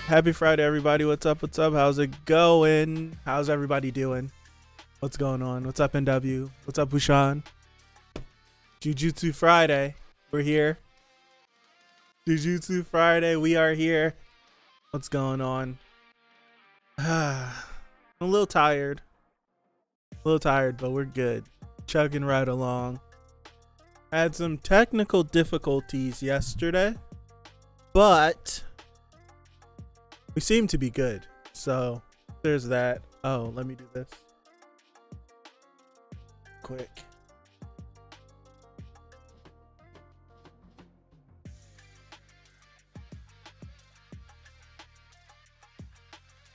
Happy Friday, everybody. What's up? What's up? How's it going? How's everybody doing? What's going on? What's up, NW? What's up, Bushan? Jujutsu Friday. We're here. Jujutsu Friday. We are here. What's going on? I'm a little tired. But we're good. Chugging right along. Had some technical difficulties yesterday, but we seem to be good. So there's that. Oh, let me do this quick.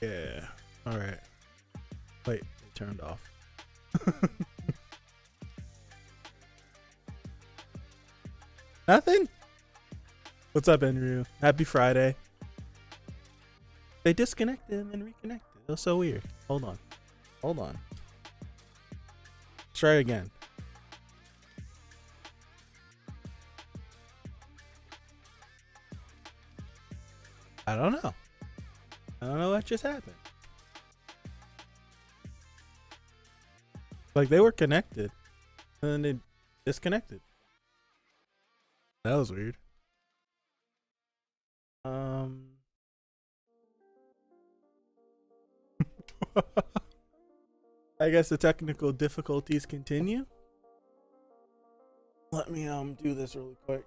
Yeah. All right. Wait, it turned off. Nothing? What's up, Andrew? Happy Friday. They disconnected and then reconnected. It was so weird. Hold on. Let's try again. I don't know what just happened. Like they were connected and then they disconnected. That was weird. I guess the technical difficulties continue. Let me do this really quick.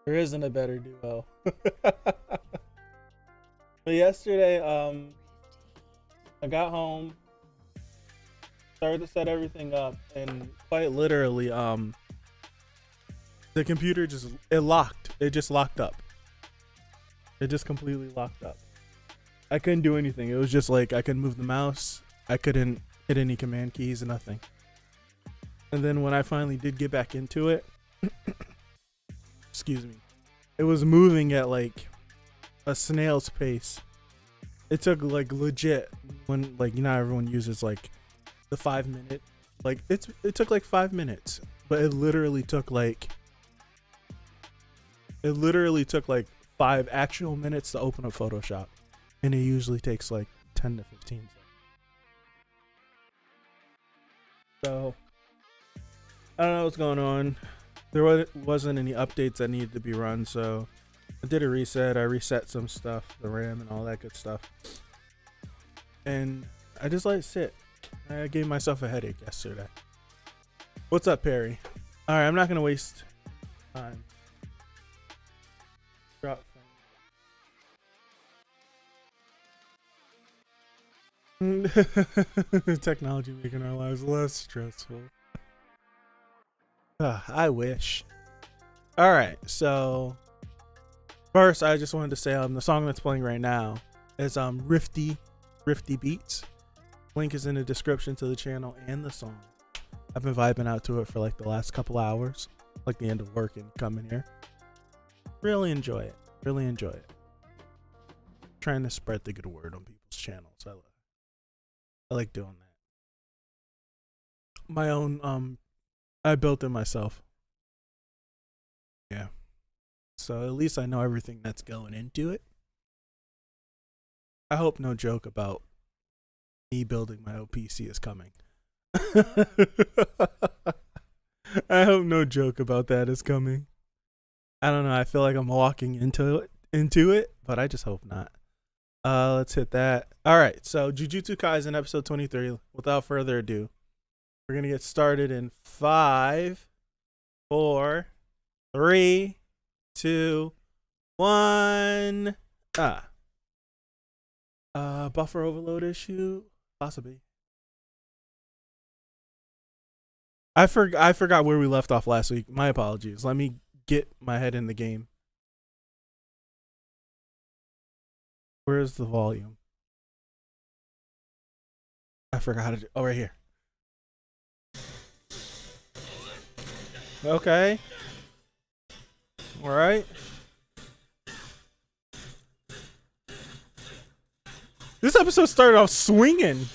There isn't a better duo. But yesterday, I got home, started to set everything up, and quite literally, the computer just locked. It just locked up. It just completely locked up. I couldn't do anything. It was just like I couldn't move the mouse. I couldn't hit any command keys, nothing. And then when I finally did get back into it, excuse me, it was moving at like a snail's pace. It took like legit when like everyone uses like the 5 minute, like it took like 5 minutes, but it literally took like 5 actual minutes to open up Photoshop, and it usually takes like 10 to 15 seconds. So I don't know what's going on. There wasn't any updates that needed to be run, so I did a reset. I reset some stuff, the RAM and all that good stuff, and I just let it sit. I gave myself a headache yesterday. What's up, Perry? All right, I'm not gonna waste time. Drop technology making our lives less stressful. I wish. All right, so first I just wanted to say the song that's playing right now is Rifti Beats. Link is in the description to the channel and the song. I've been vibing out to it for like the last couple hours, like the end of work and coming here. Really enjoy it. Trying to spread the good word on people's channels. I like doing that. My own I built it myself. Yeah. So at least I know everything that's going into it. I hope no joke about me building my own PC is coming. I hope no joke about that is coming. I don't know. I feel like I'm walking into it, but I just hope not. Let's hit that. All right. So Jujutsu Kaisen episode 23. Without further ado, we're going to get started in 5, 4, 3, 2, 1. Buffer overload issue, possibly. I forgot where we left off last week. My apologies. Let me get my head in the game. Where's the volume? I forgot how to do. Oh, right here. Okay. All right. This episode started off swinging.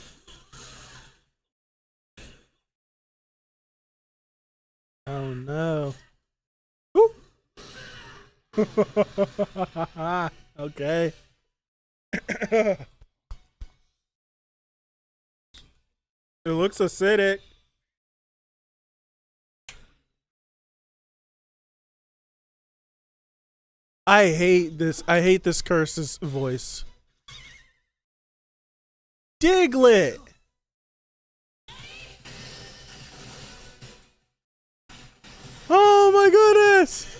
Oh no. Ooh. Okay. It looks acidic. I hate this. I hate this curse's voice. Diglett. Oh my goodness.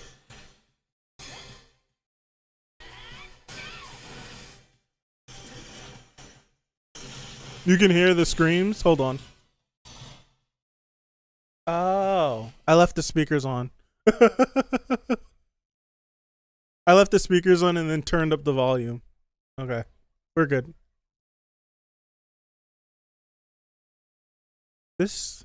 You can hear the screams. Hold on. Oh, I left the speakers on. I left the speakers on and then turned up the volume. Okay, we're good. This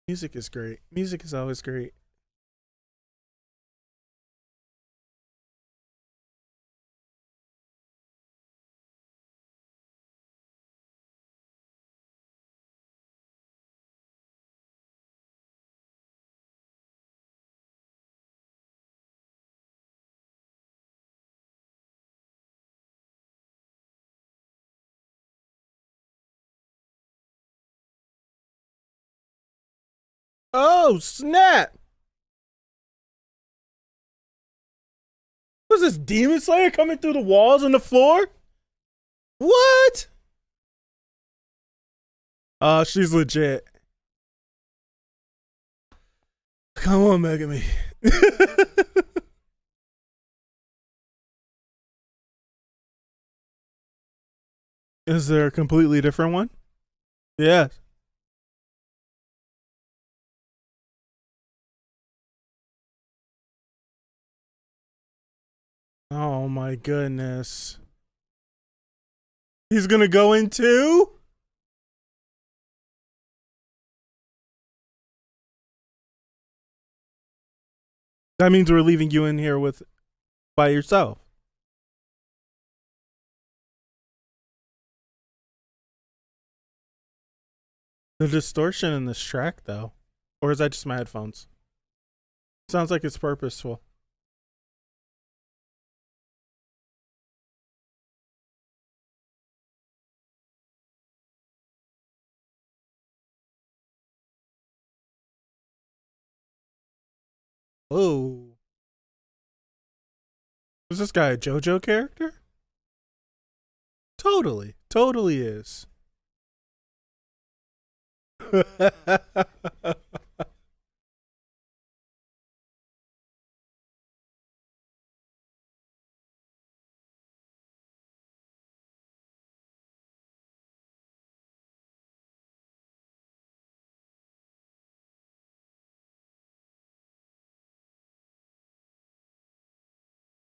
music is great. Music is always great. Oh, snap! Was this Demon Slayer coming through the walls and the floor? What? She's legit. Come on, Megumi. Is there a completely different one? Yes. Oh my goodness. He's gonna go in too? That means we're leaving you in here with by yourself. The distortion in this track though. Or is that just my headphones? Sounds like it's purposeful. Oh. Is this guy a JoJo character? Totally. Totally is.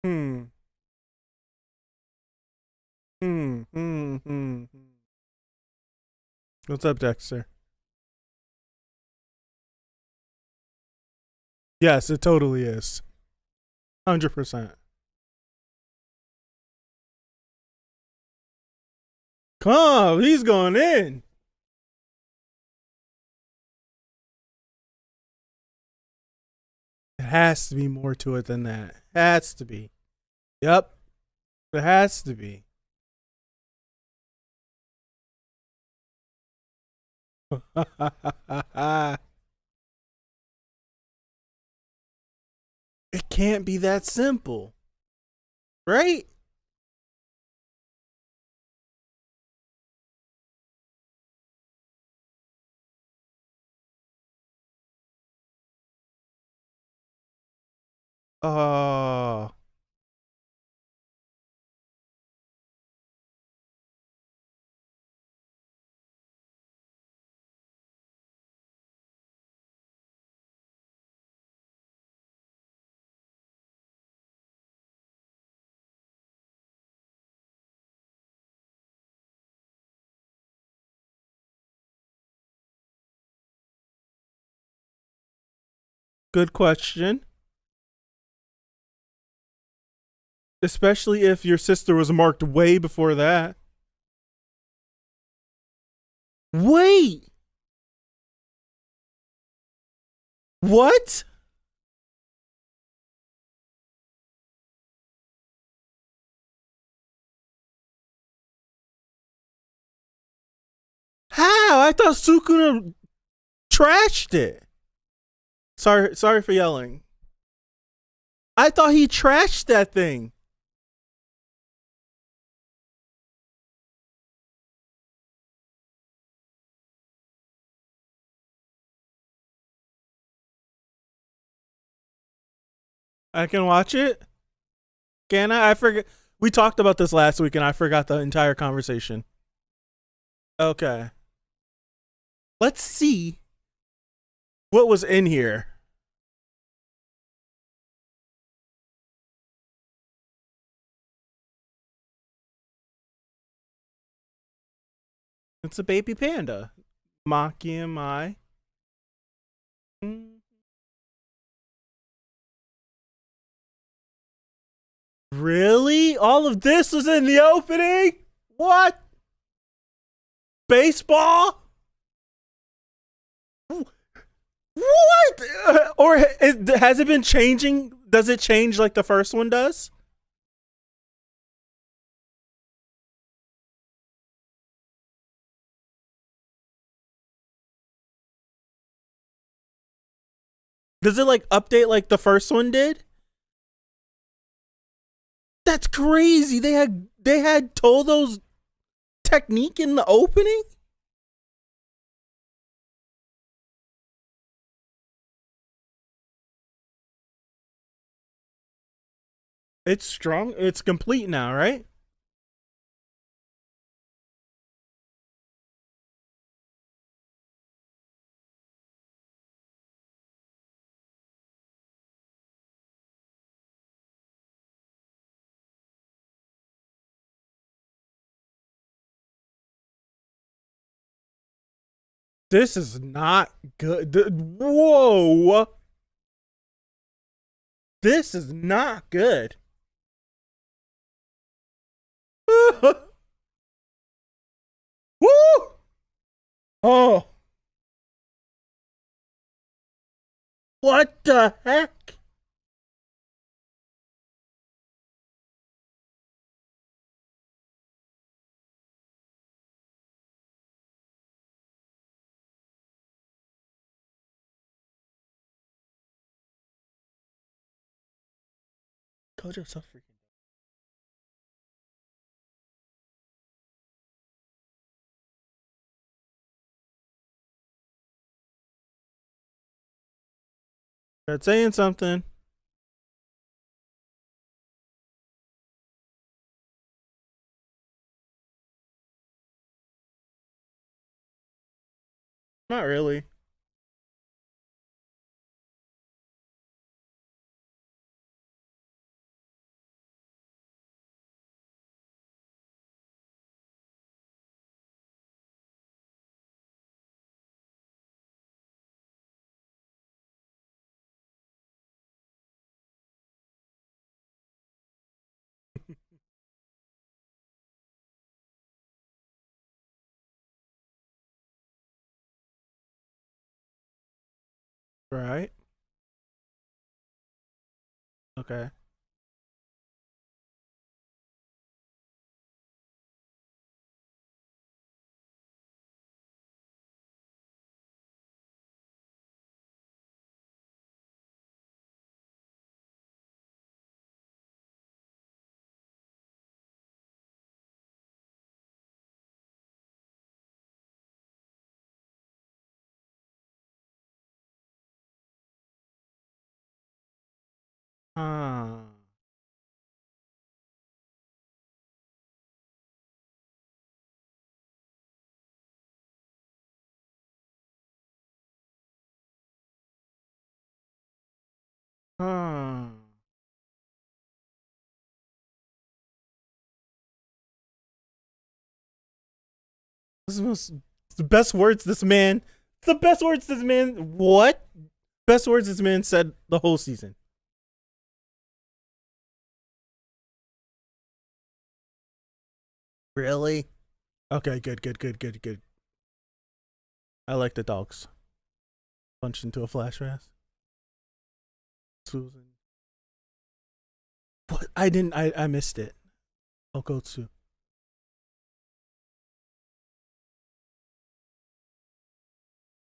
Hmm. Hmm. What's up, Dexter? Yes, it totally is. 100%. Come on, he's going in. It has to be more to it than that. Has to be. Yep. It has to be. It can't be that simple. Right? Oh. Good question. Especially if your sister was marked way before that. Wait. What? How? I thought Sukuna trashed it. Sorry for yelling. I thought he trashed that thing. I can watch it. Can I? I forget. We talked about this last week, and I forgot the entire conversation. Okay. Let's see what was in here. It's a baby panda. MEGUMI. Really? All of this was in the opening? What? Baseball? What? Or has it been changing? Does it change like the first one does? Does it like update like the first one did? That's crazy. They had Todo's technique in the opening? It's strong. It's complete now, right? This is not good. Whoa. This is not good. Woo! Oh. What the heck? Kojo's so freaking. That's saying something. Not really. Right? Okay. Ah. Ah. This was the best words this man. The best words this man. What? Best words this man said the whole season. Really? Okay, good. I like the dogs. Punched into a flash mask. Susan. What? I didn't. I missed it. I'll go to.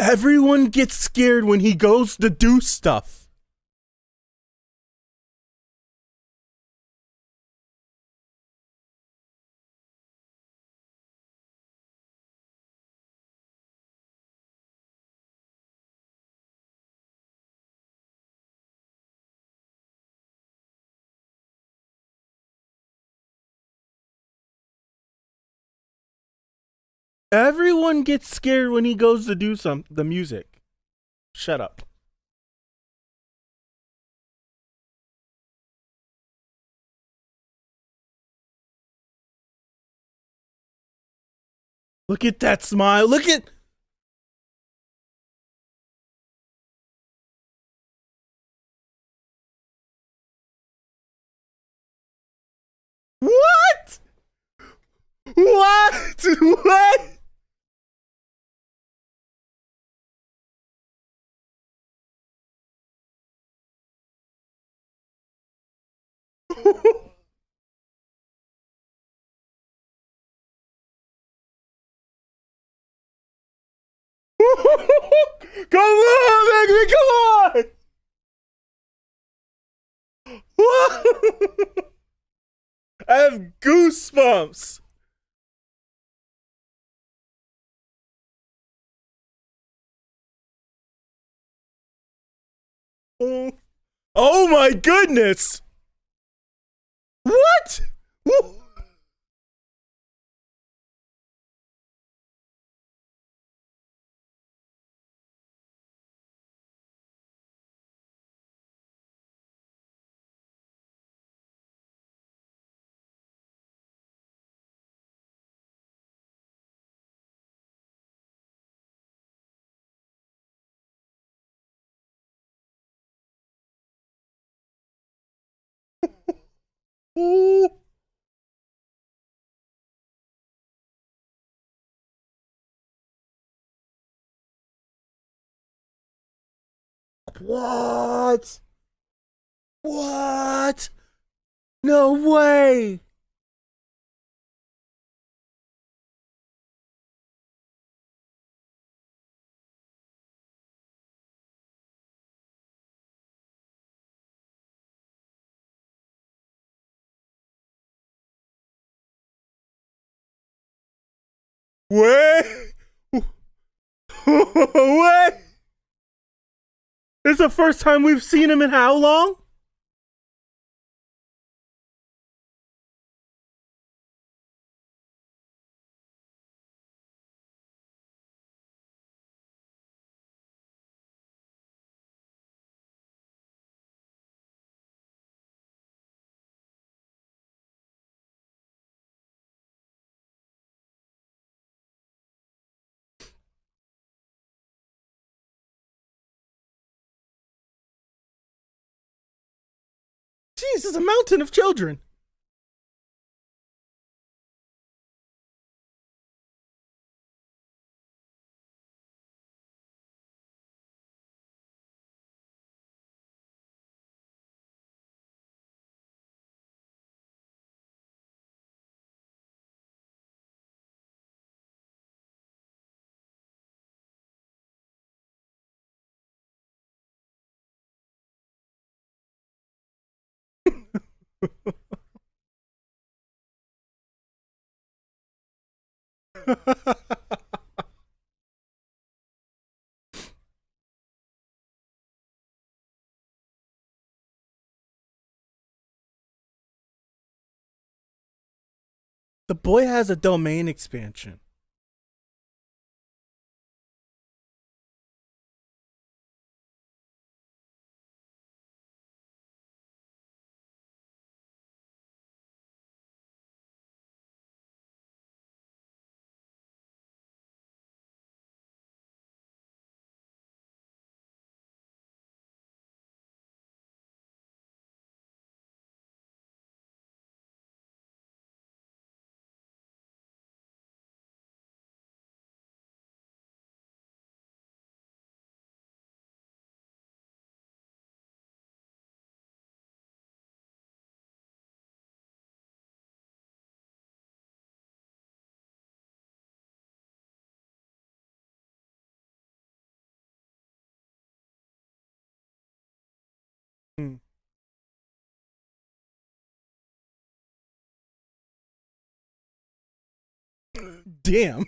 Everyone gets scared when he goes to do stuff. Everyone gets scared when he goes to do the music. Shut up. Look at that smile. Look at... What? What? What? Come on, Megumi, come on! I have goosebumps. Oh my goodness! What? What? What? No way! Wait! What? It's the first time we've seen him in how long? Jeez, it's a mountain of children. The boy has a domain expansion. Damn.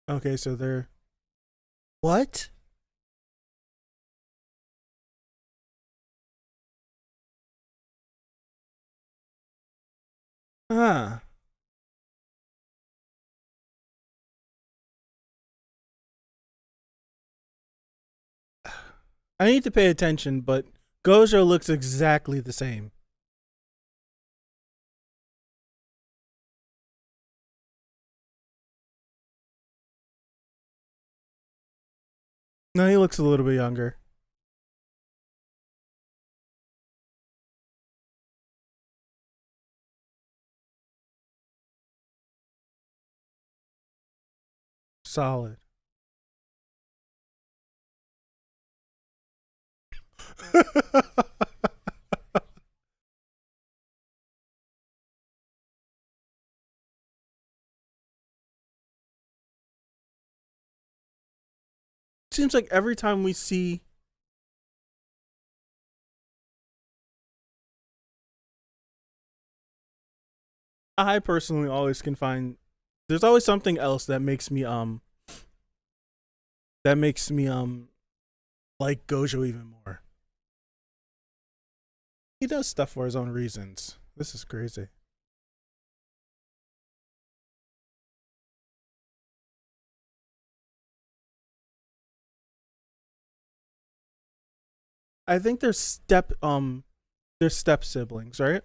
Okay, so they're what? Huh. I need to pay attention, but Gojo looks exactly the same. No, he looks a little bit younger. Solid. Seems like every time we see I personally always can find there's always something else that makes me like Gojo even more. He does stuff for his own reasons. This is crazy. I think they're step siblings, right?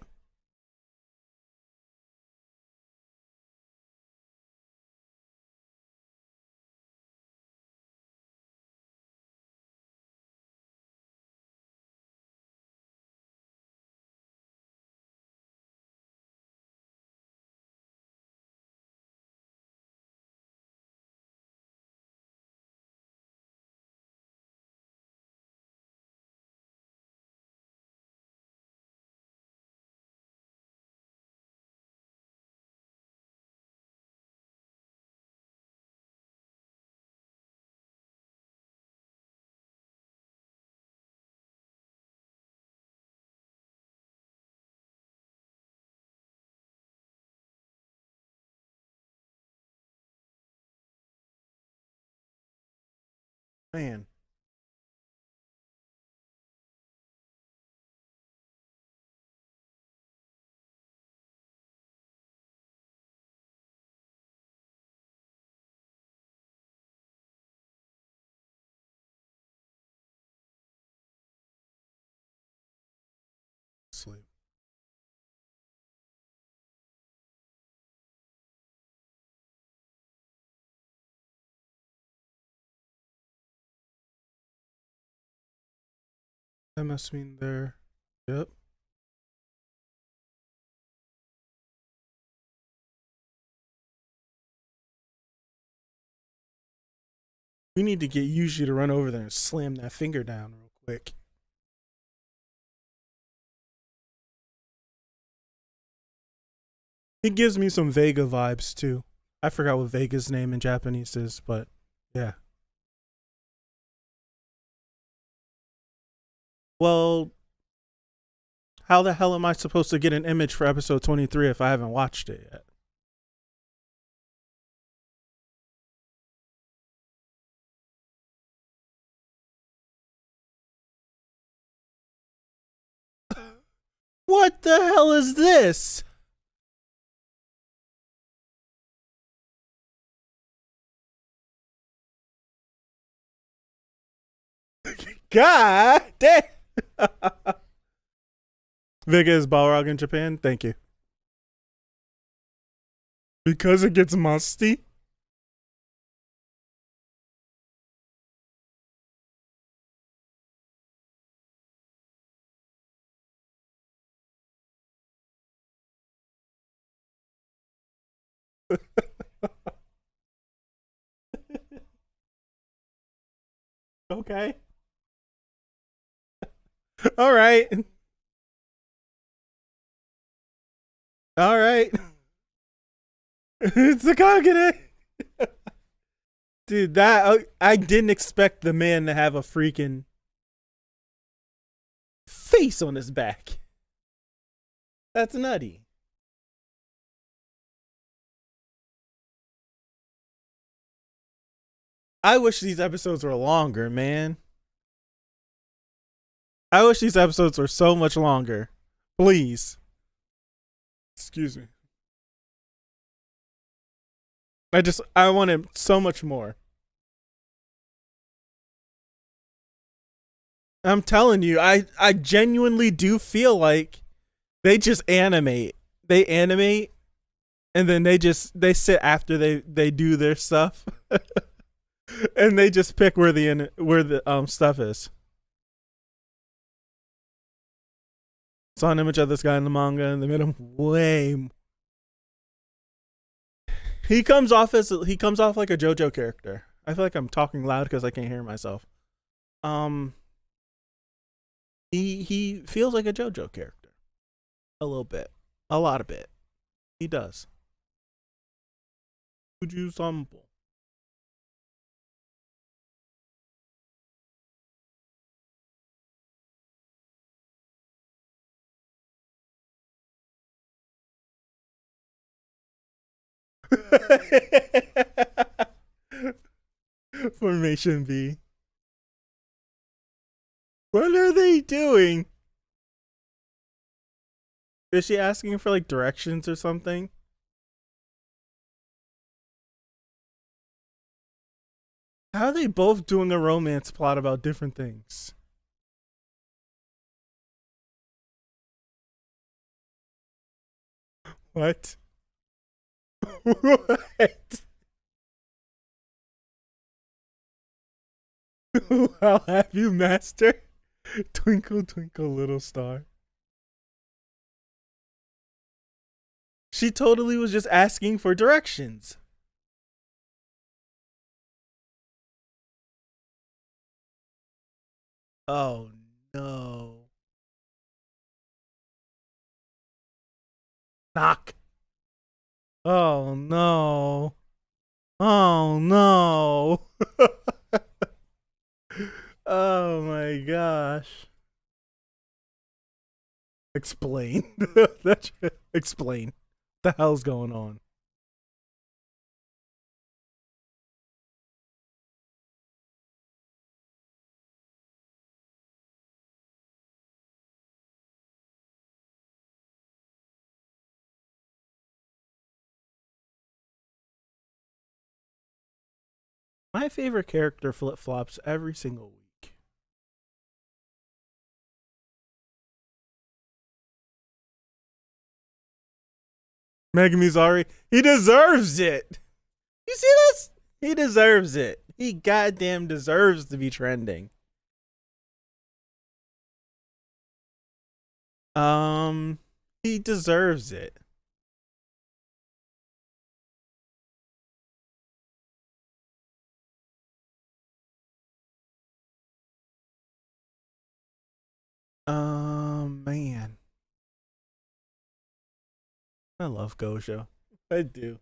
Man. Sleep. That must mean they're yep. We need to get Yuji to run over there and slam that finger down real quick. He gives me some Vega vibes too. I forgot what Vega's name in Japanese is, but yeah. Well, how the hell am I supposed to get an image for episode 23 if I haven't watched it yet? What the hell is this? God damn. Vega is Balrog in Japan? Thank you. Because it gets musty? Okay. All right. All right. It's the Kagane. Dude, that I didn't expect the man to have a freaking face on his back. That's nutty. I wish these episodes were longer, man. I wish these episodes were so much longer. Please. Excuse me. I wanted so much more. I'm telling you, I genuinely do feel like they just animate. They animate and then they sit after they do their stuff. And they just pick where the stuff is. Saw an image of this guy in the manga and they made him way. He comes off like a JoJo character. I feel like I'm talking loud because I can't hear myself. He feels like a JoJo character. A little bit. A lot of bit. He does. Jujutsu. Formation B. What are they doing? Is she asking for like directions or something? How are they both doing a romance plot about different things? What? What? I'll have you, master. Twinkle, twinkle, little star. She totally was just asking for directions. Oh no. Knock. Oh no. Oh no. Oh my gosh. Explain. Explain. What the hell's going on? My favorite character flip flops every single week. Megumi's Ari. He deserves it. You see this? He deserves it. He goddamn deserves to be trending. He deserves it. Man. I love Gojo. I do.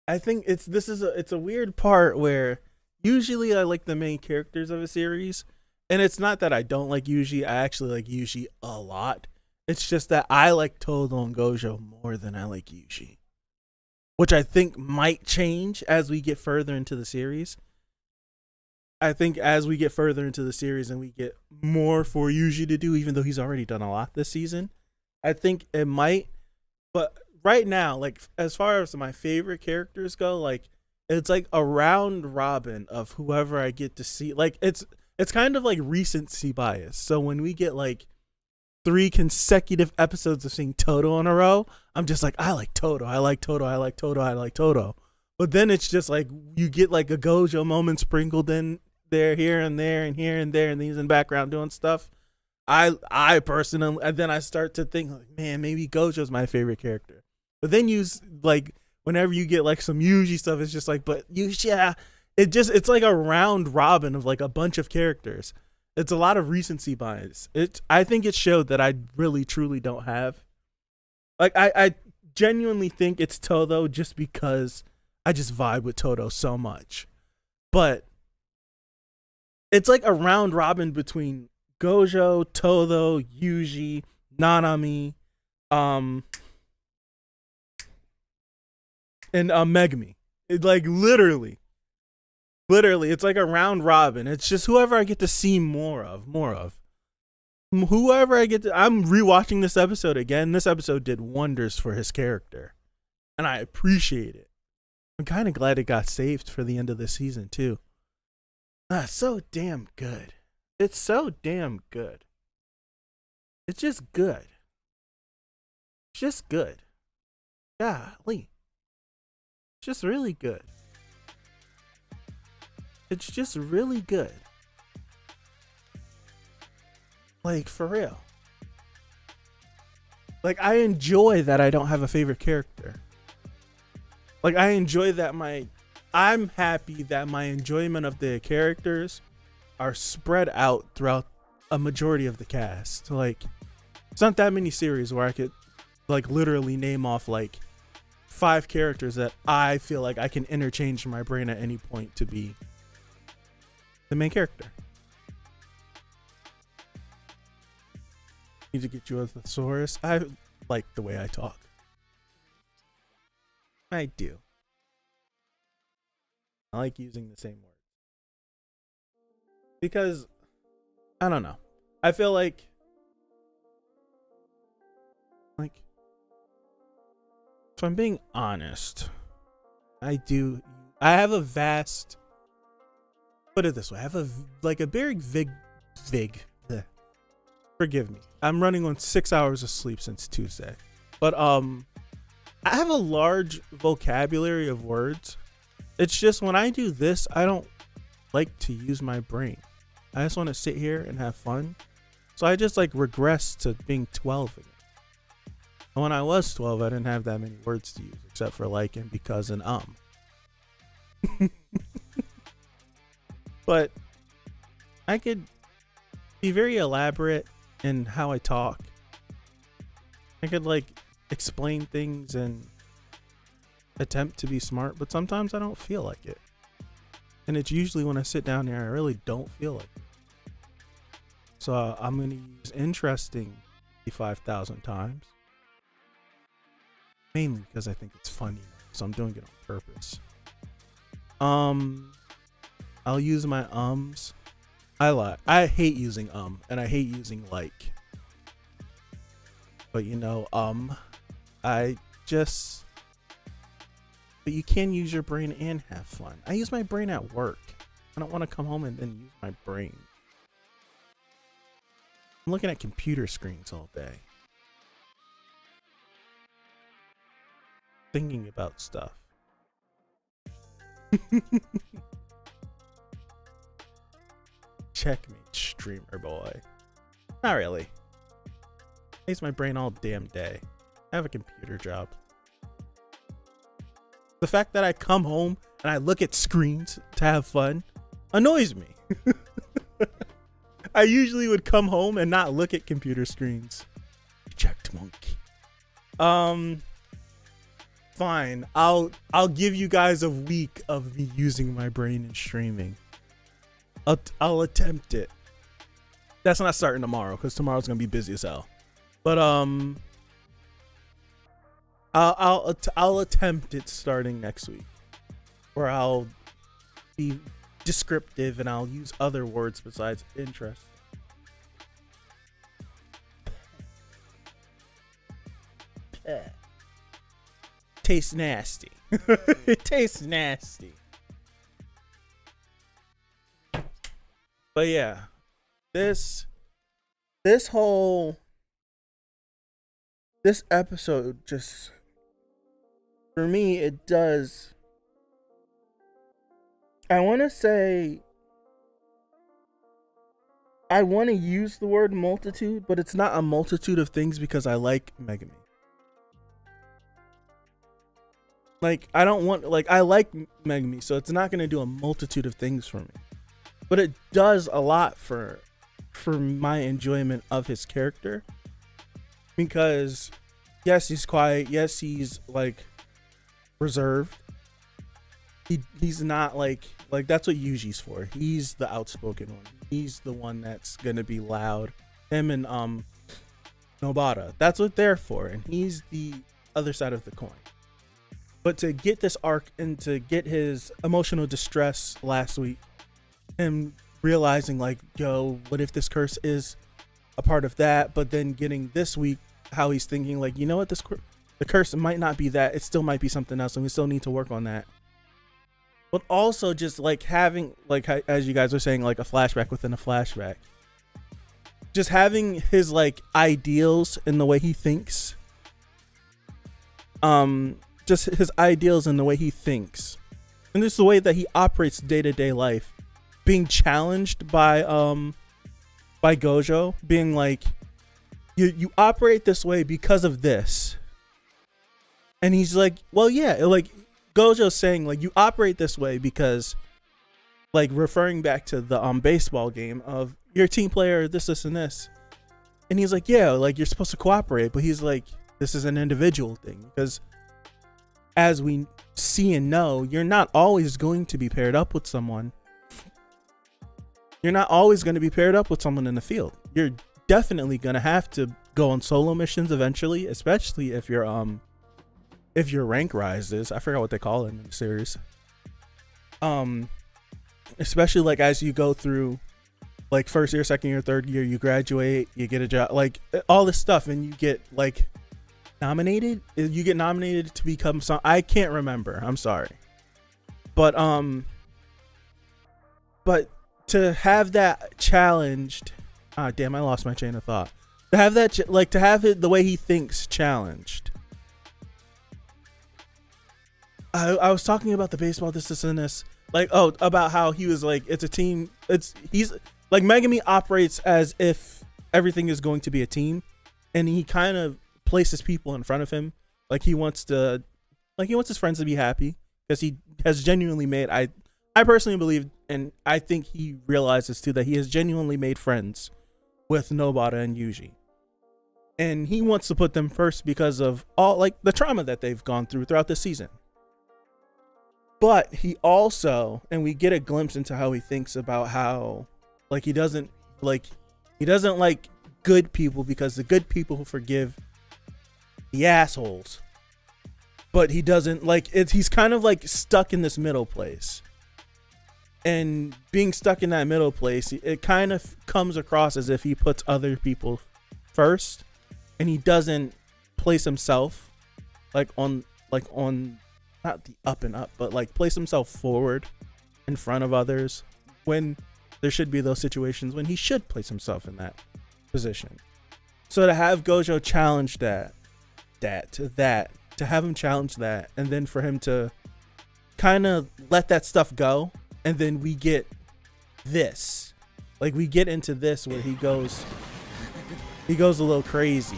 I think it's a weird part where usually I like the main characters of a series, and it's not that I don't like Yuji. I actually like Yuji a lot. It's just that I like Todo and Gojo more than I like Yuji, which I think might change as we get further into the series. I think as we get further into the series and we get more for Yuji to do, even though he's already done a lot this season, I think it might. But right now, like as far as my favorite characters go, like it's like a round robin of whoever I get to see. Like it's kind of like recency bias. So when we get like 3 consecutive episodes of seeing Todo in a row, I'm just like, I like Todo, I like Todo, I like Todo, I like Todo. But then it's just like you get like a Gojo moment sprinkled in there, here and there, and here and there, and he's in the background doing stuff. I personally, and then I start to think, like, man, maybe Gojo's my favorite character. But then you like, whenever you get like some Yuji stuff, it's just like, but Yuji, yeah, it's like a round robin of like a bunch of characters. It's a lot of recency bias. I think it showed that I really truly don't have. Like I genuinely think it's Todo just because I just vibe with Todo so much. But it's like a round robin between Gojo, Todo, Yuji, Nanami, and Megumi. It like literally, it's like a round robin. It's just whoever I get to see more of. Whoever I get to. I'm rewatching this episode again. This episode did wonders for his character, and I appreciate it. I'm kind of glad it got saved for the end of the season too. So damn good. It's so damn good. It's just good. It's just good. Golly. It's just really good. It's just really good. Like, for real. Like, I enjoy that I don't have a favorite character. Like, I enjoy that I'm happy that my enjoyment of the characters are spread out throughout a majority of the cast. Like, it's not that many series where I could, like, literally name off, like, 5 characters that I feel like I can interchange my brain at any point to be the main character. Need to get you a thesaurus. I like the way I talk. I do. I like using the same word. Because, I don't know. I feel like, if I'm being honest, I have a vast, put it this way, I have a very forgive me. I'm running on 6 hours of sleep since Tuesday. But, I have a large vocabulary of words. It's just when I do this, I don't like to use my brain. I just want to sit here and have fun. So I just like regress to being 12 again. And when I was 12, I didn't have that many words to use except for like and because and But I could be very elaborate in how I talk. I could like explain things and attempt to be smart, but sometimes I don't feel like it. And it's usually when I sit down here, I really don't feel like it. So I'm going to use interesting 5,000 times. Mainly because I think it's funny. So I'm doing it on purpose. I'll use my ums. I hate using and I hate using like. But you know, but you can use your brain and have fun. I use my brain at work. I don't want to come home and then use my brain. I'm looking at computer screens all day. Thinking about stuff. Checkmate, streamer boy. Not really. I use my brain all damn day. I have a computer job. The fact that I come home and I look at screens to have fun annoys me. I usually would come home and not look at computer screens. Eject monkey. Fine. I'll give you guys a week of me using my brain and streaming. I'll attempt it. That's not starting tomorrow because tomorrow's gonna be busy as hell. But I'll attempt it starting next week, where I'll be descriptive and I'll use other words besides interest. Tastes nasty. It tastes nasty. But yeah, this episode just, for me, it does. I want to use the word multitude, but it's not a multitude of things because I like Megumi. Like, I like Megumi, so it's not going to do a multitude of things for me. But it does a lot for my enjoyment of his character. Because, yes, he's quiet. Yes, he's, like, reserved. he's not like that's what Yuji's for. He's the outspoken one. He's the one that's gonna be loud. Him and Nobata. That's what they're for, and he's the other side of the coin. But to get this arc and to get his emotional distress last week, him realizing like, yo, what if this curse is a part of that? But then getting this week how he's thinking like, you know what, the curse might not be that. It still might be something else, and we still need to work on that. But also just like having, like, as you guys were saying, like a flashback within a flashback. Just having his like ideals in the way he thinks. Just his ideals in the way he thinks. And just the way that he operates day-to-day life. Being challenged by Gojo. Being like, you operate this way because of this. And he's like, well, yeah, like Gojo's saying like, you operate this way because, like, referring back to the baseball game of you're a team player, this, and this. And he's like, yeah, like you're supposed to cooperate, but he's like, this is an individual thing, because as we see and know, you're not always going to be paired up with someone. You're not always going to be paired up with someone in the field. You're definitely going to have to go on solo missions eventually, especially if your rank rises. I forgot what they call it in the series. Especially like as you go through like first year, second year, third year, you graduate, you get a job, like all this stuff, and you get like nominated. You get nominated to become some. I can't remember. I'm sorry, but to have that challenged. Damn, I lost my chain of thought. To have that, to have it the way he thinks challenged. I was talking about the baseball, this, and this. Like, about how he was like, it's a team. He's like, Megumi operates as if everything is going to be a team, and he kind of places people in front of him. Like he wants his friends to be happy, because he has genuinely made, I personally believe, and I think he realizes too, that he has genuinely made friends with Nobata and Yuji. And he wants to put them first because of all like the trauma that they've gone throughout the season. But he also, and we get a glimpse into how he thinks about how like he doesn't like good people, because the good people forgive the assholes. But he doesn't like it. He's kind of like stuck in this middle place. And being stuck in that middle place, it kind of comes across as if he puts other people first, and he doesn't place himself on not the up and up, but like place himself forward in front of others, when there should be those situations when he should place himself in that position. So to have Gojo challenge to have him challenge that, and then for him to kind of let that stuff go, and then we get this, like we get into this where he goes a little crazy.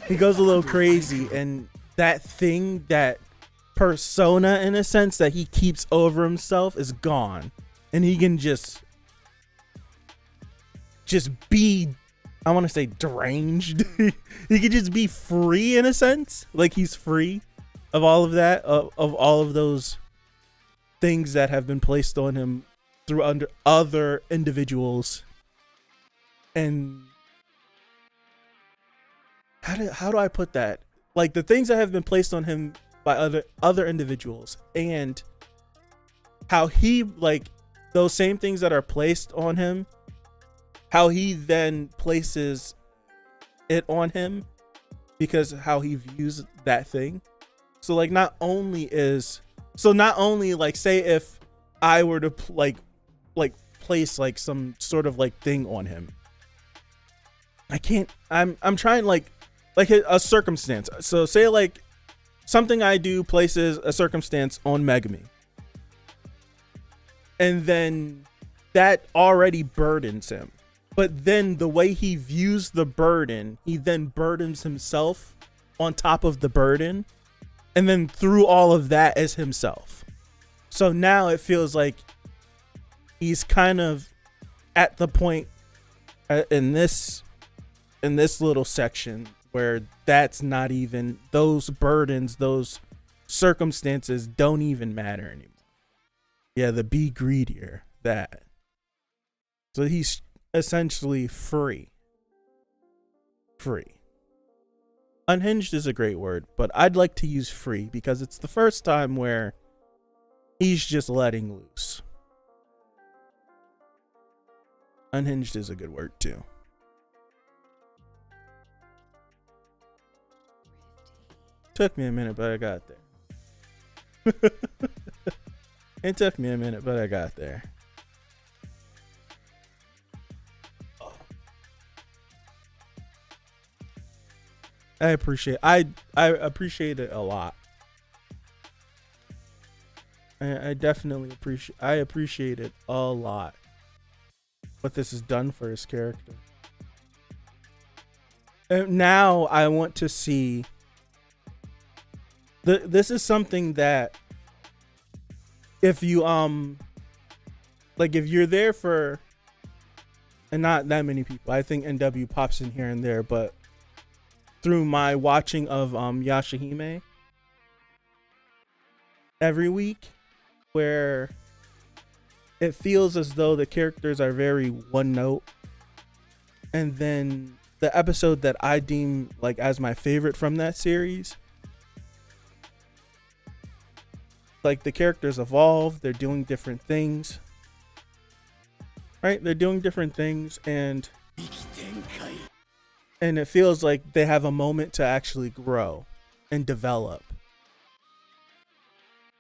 He goes a little crazy, and that thing, that persona in a sense that he keeps over himself is gone, and he can just be, I want to say deranged. He can just be free in a sense, like he's free of all of that, of all of those things that have been placed on him through under other individuals. And how do I put that? Like the things that have been placed on him by other individuals, and how he, like those same things that are placed on him, how he then places it on him because how he views that thing. So like not only like, say if I were to like place like some sort of like thing on him, I'm trying like a circumstance. So say like something I do places a circumstance on Megumi, and then that already burdens him. But then the way he views the burden, he then burdens himself on top of the burden, and then through all of that as himself. So now it feels like he's kind of at the point in this little section where that's not even those burdens, those circumstances don't even matter anymore. Yeah, the be greedier, that. So he's essentially free. Free. Unhinged is a great word, but I'd like to use free because it's the first time where he's just letting loose. Unhinged is a good word too. Took me a minute, but I got there. It took me a minute, but I got there. I appreciate it a lot. I definitely appreciate it a lot. What this has done for his character. And now I want to see. This is something that if you like if you're there for, and not that many people, I think NW pops in here and there, but through my watching of Yashahime every week, where it feels as though the characters are very one note, and then the episode that I deem like as my favorite from that series, like the characters evolve, they're doing different things, right? They're doing different things, and it feels like they have a moment to actually grow and develop.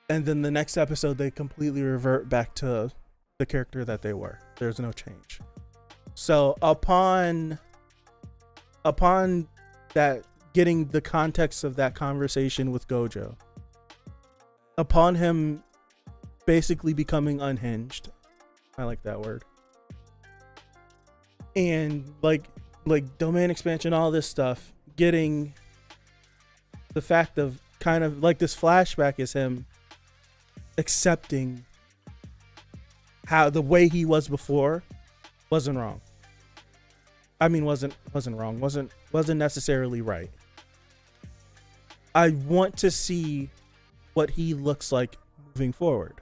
And then the next episode, they completely revert back to the character that they were. There's no change. So upon that, getting the context of that conversation with Gojo, upon him basically becoming unhinged, I like that word, and like domain expansion, all this stuff, getting the fact of kind of like this flashback is him accepting how the way he was before wasn't wrong. I mean, wasn't wrong, wasn't necessarily right. I want to see what he looks like moving forward.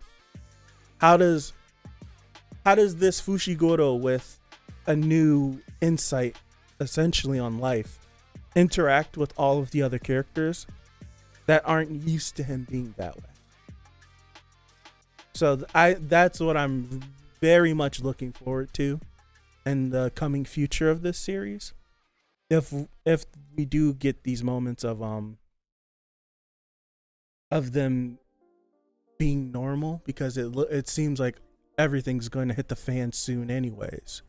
How does this Fushiguro with a new insight essentially on life interact with all of the other characters that aren't used to him being that way? So that's what I'm very much looking forward to in the coming future of this series. If we do get these moments of them being normal, because it seems like everything's going to hit the fan soon anyways.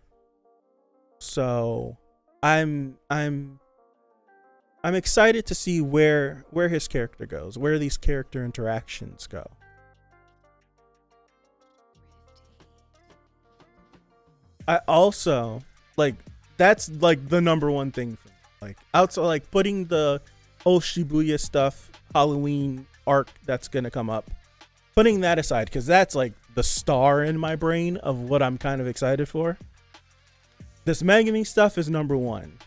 So I'm excited to see where his character goes, where these character interactions go. I also that's like the number one thing for me. Like outside, like putting the whole Shibuya stuff, Halloween arc that's gonna come up, putting that aside, because that's like the star in my brain of what I'm kind of excited for. This Megumi stuff is number one,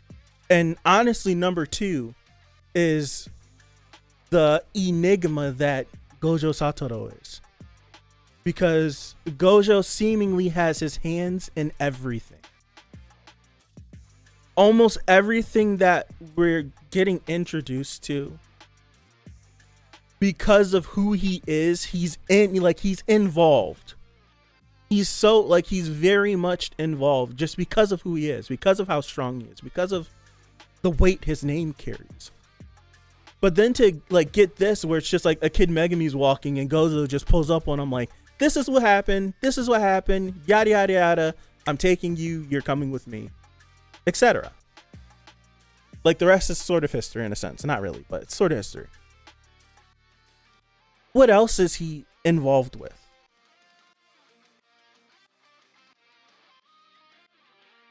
and honestly, number two is the enigma that Gojo Satoru is, because Gojo seemingly has his hands in everything. Almost everything that we're getting introduced to, because of who he is, he's involved. He's very much involved just because of who he is, because of how strong he is, because of the weight his name carries. But then to like get this where it's just like a kid Megumi's walking and Gojo just pulls up on him like, this is what happened, yada yada yada, I'm taking you, you're coming with me, etc. Like the rest is sort of history in a sense. Not really, but it's sort of history. What else is he involved with?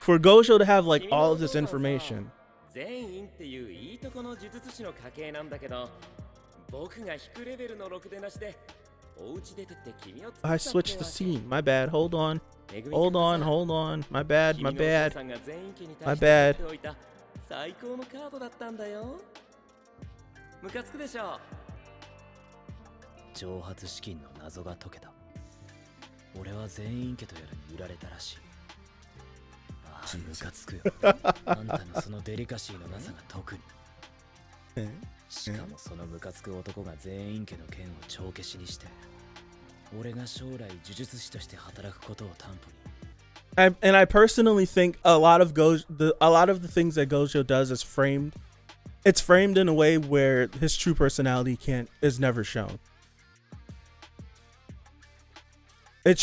For Gojo to have like all of this information. I switched the scene. My bad. Hold on. My bad. 蒸発資金の謎が解けた。俺は全員家とやらに売られたらしい。ああ、ムカつくよ。あんたのそのデリカシーのなさが特に。しかもそのムカつく男が全員家の件を帳消しにして、俺が将来呪術師として働くことを担保に。And I personally think a lot of the things that Gojo does is framed. It's framed in a way where his true personality is never shown. I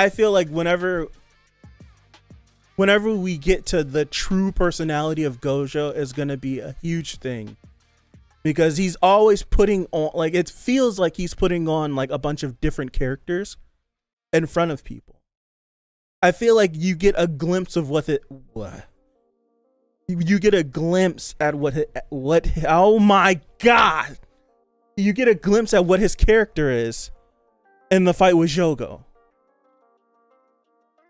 feel like whenever we get to the true personality of Gojo is going to be a huge thing, because he's always putting on, like, it feels like he's putting on like a bunch of different characters in front of people. I feel like you get a glimpse of you get a glimpse at oh my god, you get a glimpse at what his character is in the fight with Jogo,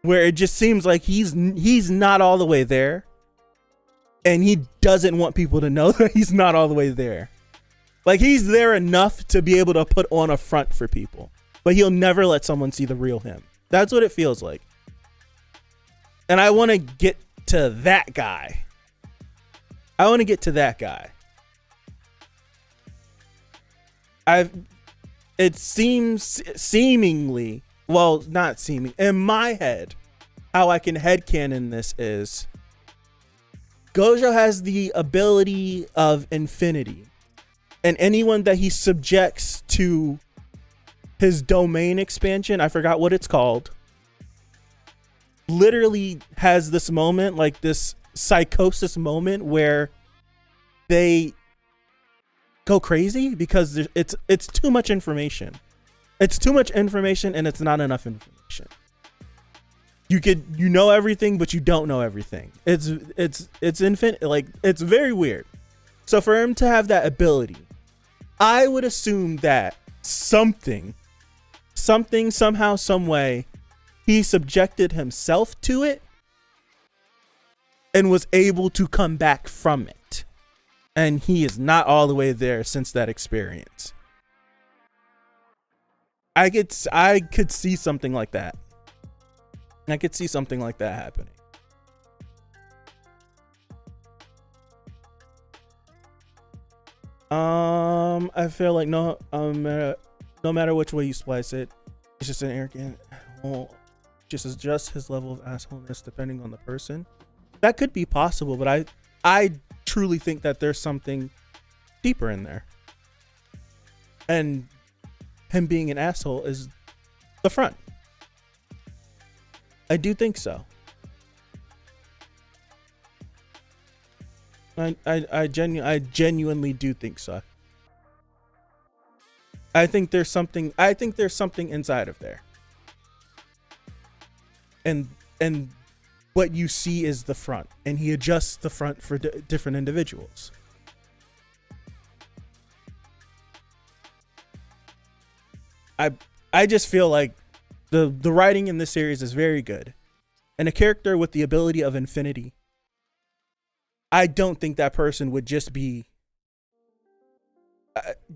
where it just seems like he's not all the way there, and he doesn't want people to know that he's not all the way there. Like, he's there enough to be able to put on a front for people, but he'll never let someone see the real him. That's what it feels like. And I want to get to that guy. It seems seemingly, well, not seeming, in my head, how I can headcanon this is Gojo has the ability of infinity, and anyone that he subjects to his domain expansion, I forgot what it's called, literally has this moment, like this psychosis moment, where they go crazy because it's too much information. It's too much information, and it's not enough information. You know everything, but you don't know everything. It's infinite. Like, it's very weird. So for him to have that ability, I would assume that somehow, some way, he subjected himself to it and was able to come back from it. And he is not all the way there since that experience. I could see something like that. I could see something like that happening. I feel like no matter which way you splice it, it's just an arrogant, just adjust his level of assholeness depending on the person. That could be possible, but I truly think that there's something deeper in there. And him being an asshole is the front. I do think so. I genuinely do think so. I think there's something inside of there. And what you see is the front, and he adjusts the front for different individuals. I just feel like the writing in this series is very good, and a character with the ability of infinity, I don't think that person would just be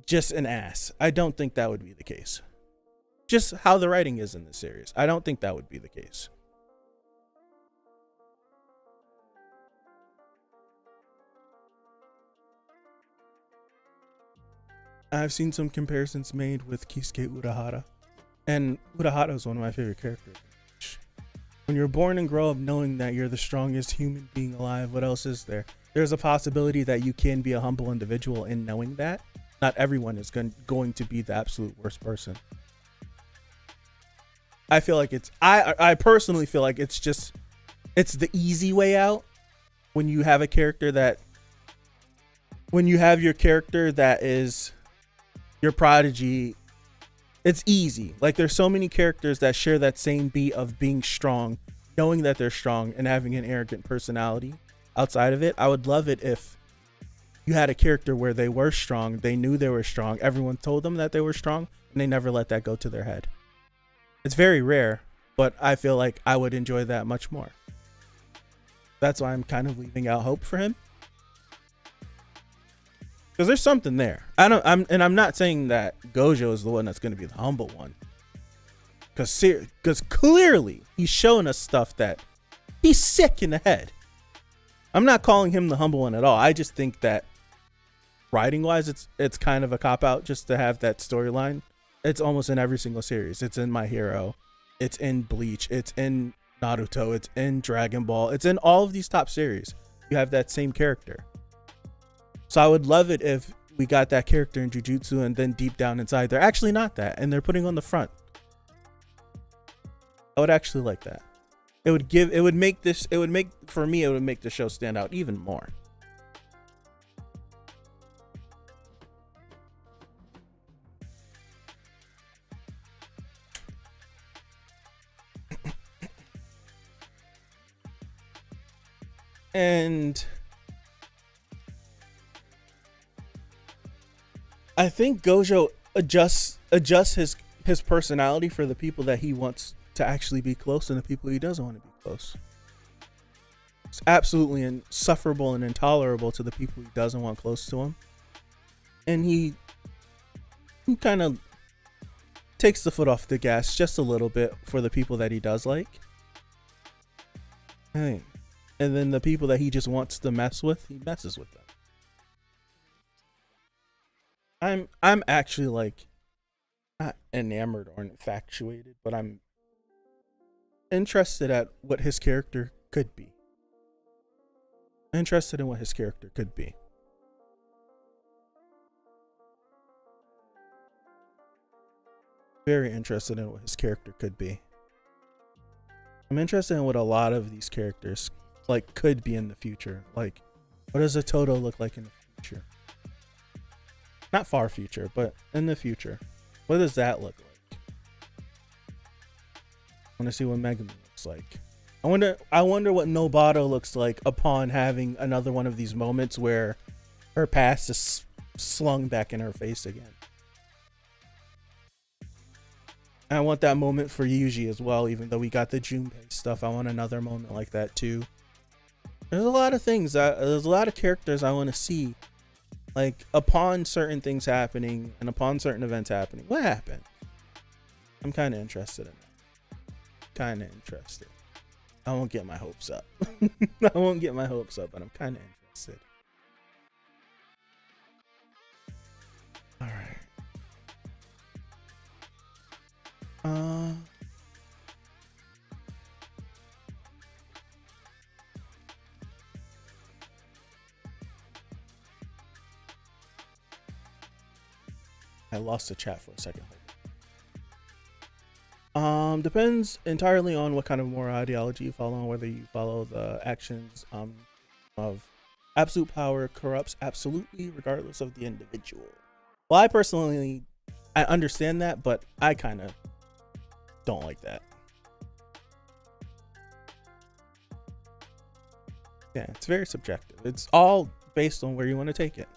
just an ass. I don't think that would be the case. Just how the writing is in this series, I don't think that would be the case. I've seen some comparisons made with Kisuke Urahara, and Urahara is one of my favorite characters. When you're born and grow up knowing that you're the strongest human being alive, what else is there? There's a possibility that you can be a humble individual in knowing that. Not everyone is going to be the absolute worst person. I feel like I personally feel like it's the easy way out when you have a character that, when you have your character that is your prodigy. It's easy. Like, there's so many characters that share that same beat of being strong, knowing that they're strong, and having an arrogant personality outside of it. I would love it if you had a character where they were strong, they knew they were strong, everyone told them that they were strong, and they never let that go to their head. It's very rare, but I feel like I would enjoy that much more. That's why I'm kind of leaving out hope for him. because there's something there. I'm not saying that Gojo is the one that's going to be the humble one, because clearly he's showing us stuff that he's sick in the head. I'm not calling him the humble one at all. I just think that writing wise, it's kind of a cop out just to have that storyline. It's almost in every single series. It's in My Hero, it's in Bleach, it's in Naruto, it's in Dragon Ball, it's in all of these top series. You have that same character. So I would love it if we got that character in Jujutsu, and then deep down inside they're actually not that, and they're putting on the front. I would actually like that. It would make the show stand out even more. And I think Gojo adjusts his personality for the people that he wants to actually be close and the people he doesn't want to be close. It's absolutely insufferable and intolerable to the people he doesn't want close to him. And he kind of takes the foot off the gas just a little bit for the people that he does like. Hey. And then the people that he just wants to mess with, he messes with them. I'm actually like not enamored or infatuated, but I'm interested at what his character could be. Interested in what his character could be. Very interested in what his character could be. I'm interested in what a lot of these characters like could be in the future. Like, what does a Toto look like in the future? Not far future, but in the future. What does that look like? I want to see what Megumi looks like. I wonder what Nobato looks like upon having another one of these moments where her past is slung back in her face again. And I want that moment for Yuji as well, even though we got the Junpei stuff. I want another moment like that too. There's a lot of things, there's a lot of characters I want to see, like upon certain things happening and upon certain events happening. What happened? I'm kind of interested in that. Kind of interested. I won't get my hopes up. I won't get my hopes up, but I'm kind of interested. All right. I lost the chat for a second. Depends entirely on what kind of moral ideology you follow, and whether you follow the actions of absolute power corrupts absolutely regardless of the individual. Well, I understand that, but I kind of don't like that. Yeah, it's very subjective. It's all based on where you want to take it.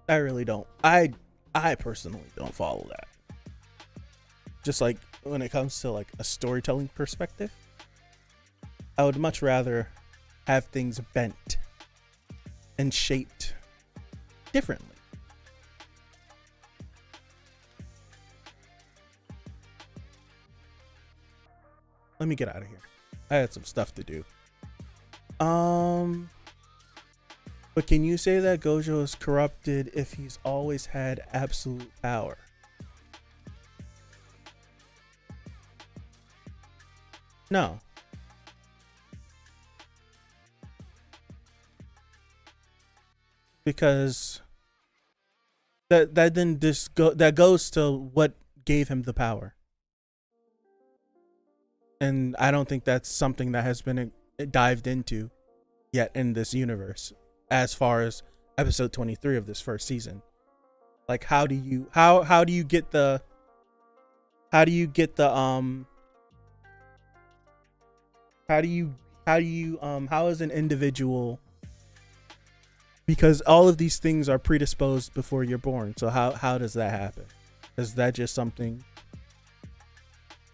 I really don't. I personally don't follow that. Just like when it comes to like a storytelling perspective, I would much rather have things bent and shaped differently. Let me get out of here. I had some stuff to do. But can you say that Gojo is corrupted if he's always had absolute power? No. Because that goes to what gave him the power. And I don't think that's something that has been dived into yet in this universe. As far as episode 23 of this first season, like how do you get the how do you how is an individual, because all of these things are predisposed before you're born, so how does that happen? Is that just something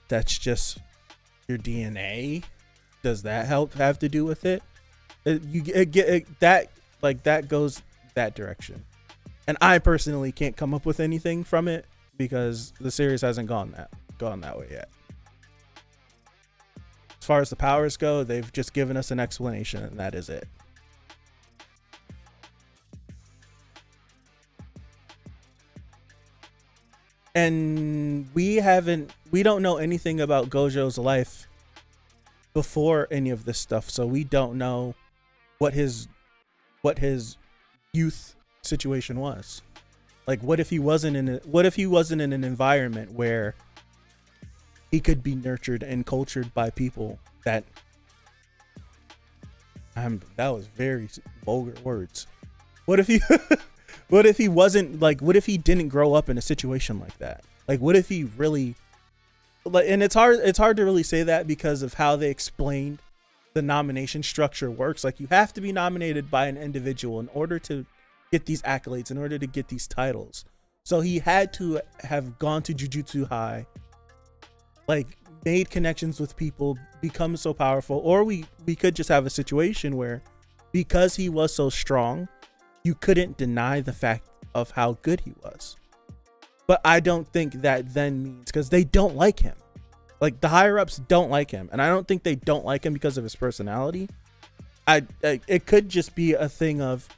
that's just your DNA, does that have to do with it? That goes that direction. And I personally can't come up with anything from it because the series hasn't gone that way yet. As far as the powers go, they've just given us an explanation and that is it. And we don't know anything about Gojo's life before any of this stuff, so we don't know what his youth situation was. Like, what if he wasn't in an environment where he could be nurtured and cultured by people that was very vulgar words. What if he what if he wasn't like, what if he didn't grow up in a situation like that? Like, what if he really, like, and it's hard to really say that because of how they explained the nomination structure works. Like, you have to be nominated by an individual in order to get these accolades, in order to get these titles. So he had to have gone to Jujutsu High, like, made connections with people, become so powerful, or we could just have a situation where because he was so strong, you couldn't deny the fact of how good he was. But I don't think that then means, because they don't like him. Like, the higher ups don't like him, and I don't think they don't like him because of his personality. It could just be a thing of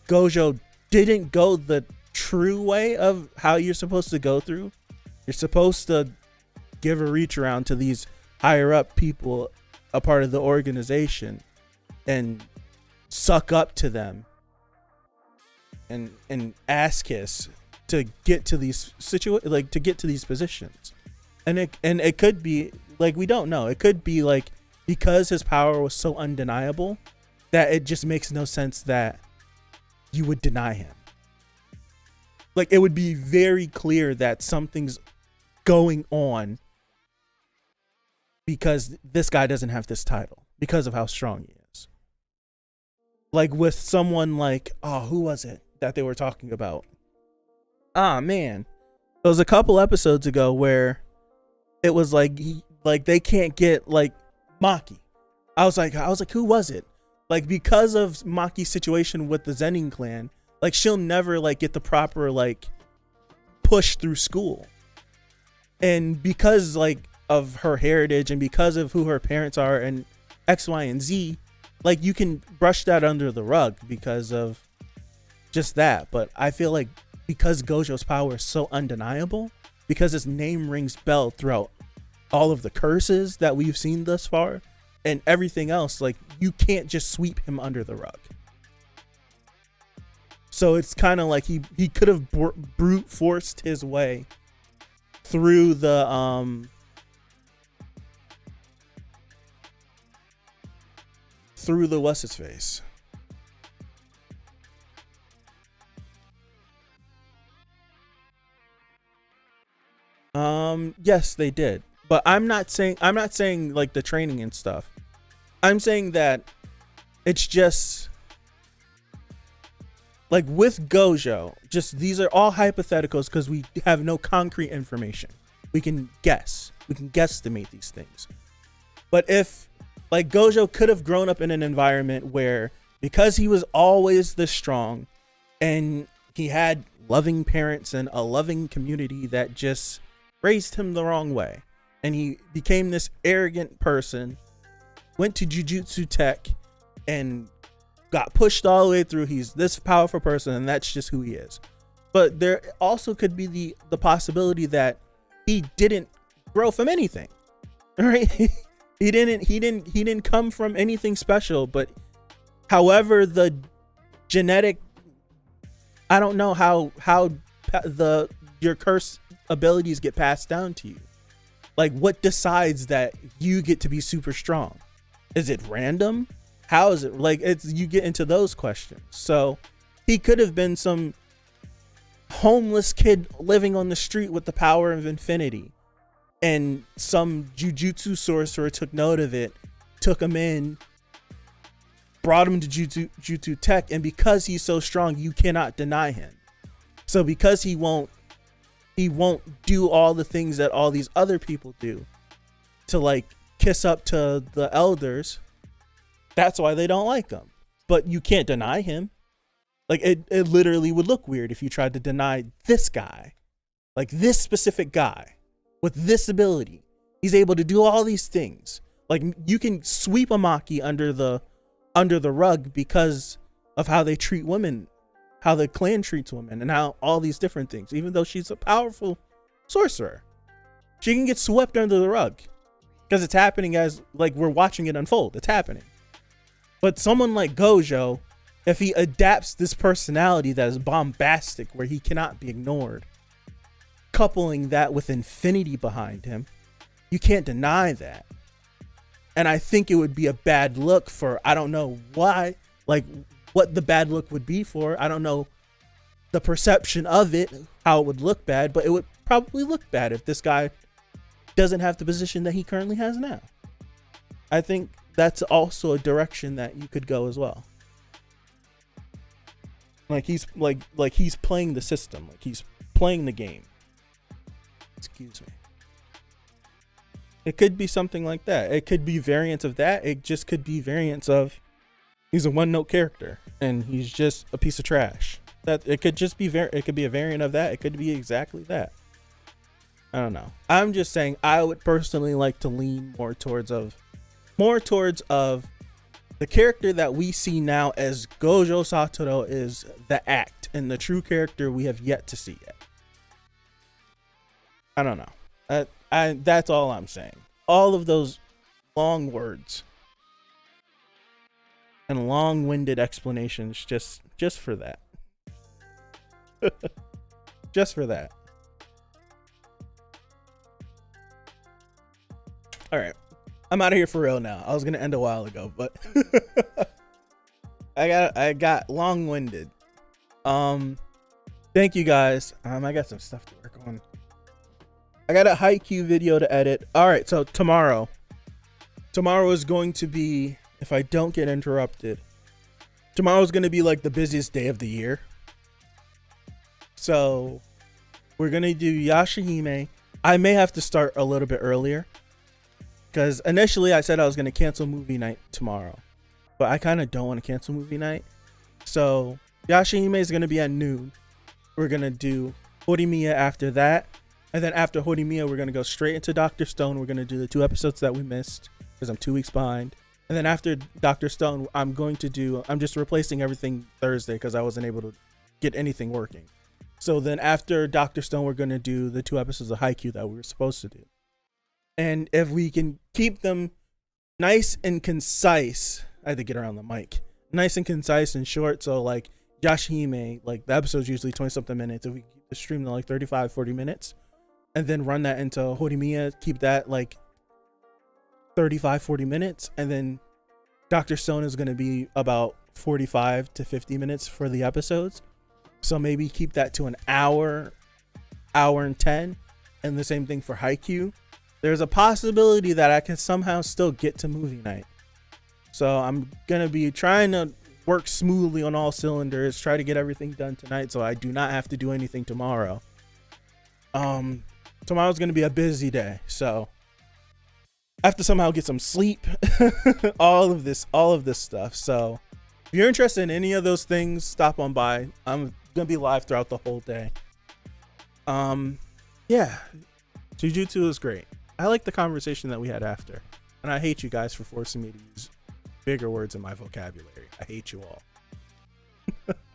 Gojo didn't go the true way of how you're supposed to go through. You're supposed to give a reach around to these higher up people, a part of the organization, and suck up to them and ass kiss to get to these to get to these positions. And it could be like, we don't know. It could be like, because his power was so undeniable that it just makes no sense that you would deny him. Like, it would be very clear that something's going on because this guy doesn't have this title because of how strong he is. Like, with someone like, who was it that they were talking about? Man, it was a couple episodes ago where it was like, they can't get like Maki. I was like, who was it? Like, because of Maki's situation with the Zenin clan, like, she'll never like get the proper like push through school. And because like of her heritage and because of who her parents are and X, Y, and Z, like, you can brush that under the rug because of just that. But I feel like because Gojo's power is so undeniable, because his name rings bell throughout all of the curses that we've seen thus far and everything else, like, you can't just sweep him under the rug. So it's kind of like he could have brute forced his way through the what's his face. Yes, they did. But I'm not saying like the training and stuff. I'm saying that it's just like with Gojo, just these are all hypotheticals because we have no concrete information. We can guesstimate these things. But if like Gojo could have grown up in an environment where, because he was always this strong and he had loving parents and a loving community that just raised him the wrong way, and he became this arrogant person, went to Jujutsu Tech and got pushed all the way through. He's this powerful person and that's just who he is. But there also could be the possibility that he didn't grow from anything, right? He didn't come from anything special, but however the genetic, I don't know how your curse abilities get passed down to you. Like, what decides that you get to be super strong? Is it random? How is it? Like, you get into those questions. So he could have been some homeless kid living on the street with the power of infinity, and some jujutsu sorcerer took note of it, took him in, brought him to Jujutsu Tech, and because he's so strong, you cannot deny him. So because he won't do all the things that all these other people do to like kiss up to the elders. That's why they don't like him. But you can't deny him. Like it literally would look weird if you tried to deny this guy, like this specific guy with this ability. He's able to do all these things. Like you can sweep a Maki under the rug because of how they treat women, how the clan treats women, and how all these different things. Even though she's a powerful sorcerer, she can get swept under the rug because it's happening as like we're watching it unfold. It's happening. But someone like Gojo, if he adapts this personality that is bombastic, where he cannot be ignored, coupling that with infinity behind him, you can't deny that. And I think it would be a bad look for, I don't know why, like what the bad look would be for. I don't know the perception of it, how it would look bad, but it would probably look bad if this guy doesn't have the position that he currently has now. I think that's also a direction that you could go as well. Like he's like he's playing the system, like he's playing the game. Excuse me. It could be something like that. It could be variants of that. It just could be variants of he's a one-note character and he's just a piece of trash. That it could just be it could be a variant of that. It could be exactly that. I don't know. I'm just saying I would personally like to lean more towards of the character that we see now as Gojo Satoru is the act, and the true character we have yet to see yet. I don't know. That's all I'm saying. All of those long words and long-winded explanations just for that. Just for that. All right. I'm out of here for real now. I was going to end a while ago, but I got long-winded. Thank you guys. I got some stuff to work on. I got a Haikyuu video to edit. All right, so tomorrow is going to be, if I don't get interrupted, tomorrow is going to be like the busiest day of the year. So we're going to do Yashahime. I may have to start a little bit earlier because initially I said I was going to cancel movie night tomorrow, but I kind of don't want to cancel movie night. So Yashahime is going to be at noon. We're going to do Horimiya after that. And then after Horimiya, we're going to go straight into Dr. Stone. We're going to do the 2 episodes that we missed because I'm 2 weeks behind. And then after Dr. Stone, I'm just replacing everything Thursday because I wasn't able to get anything working. So then after Dr. Stone, we're going to do the 2 episodes of Haikyuu that we were supposed to do. And if we can keep them nice and concise, I had to get around the mic, nice and concise and short. So like Yashahime, like the episode's usually 20 something minutes. If we keep the stream to like 35, 40 minutes, and then run that into Horimiya, keep that like 35, 40 minutes. And then Dr. Stone is going to be about 45 to 50 minutes for the episodes. So maybe keep that to an hour and 10. And the same thing for Haikyuu. There's a possibility that I can somehow still get to movie night. So I'm going to be trying to work smoothly on all cylinders, try to get everything done tonight so I do not have to do anything tomorrow. Tomorrow's going to be a busy day, so I have to somehow get some sleep. all of this stuff. So if you're interested in any of those things, stop on by. I'm going to be live throughout the whole day. Yeah, Jujutsu is great. I like the conversation that we had after, and I hate you guys for forcing me to use bigger words in my vocabulary. I hate you all.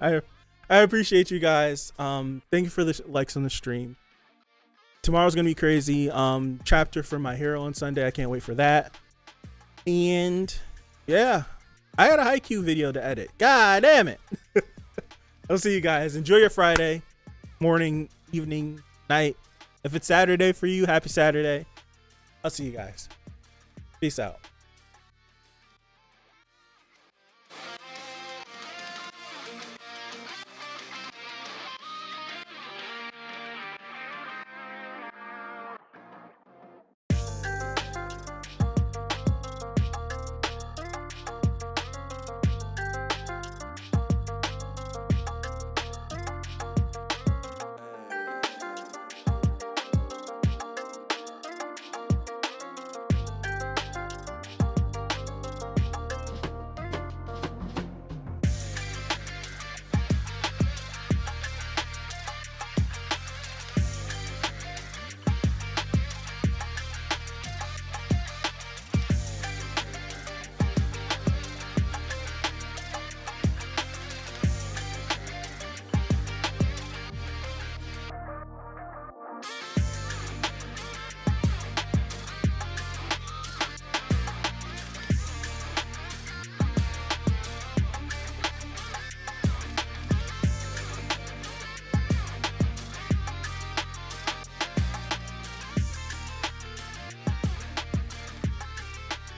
I appreciate you guys. Thank you for the likes on the stream. Tomorrow's gonna be crazy. Chapter for My Hero on Sunday. I can't wait for that. And yeah, I got a Haikyuu video to edit. God damn it. I'll see you guys. Enjoy your Friday morning, evening, night. If it's Saturday for you, happy Saturday. I'll see you guys. Peace out.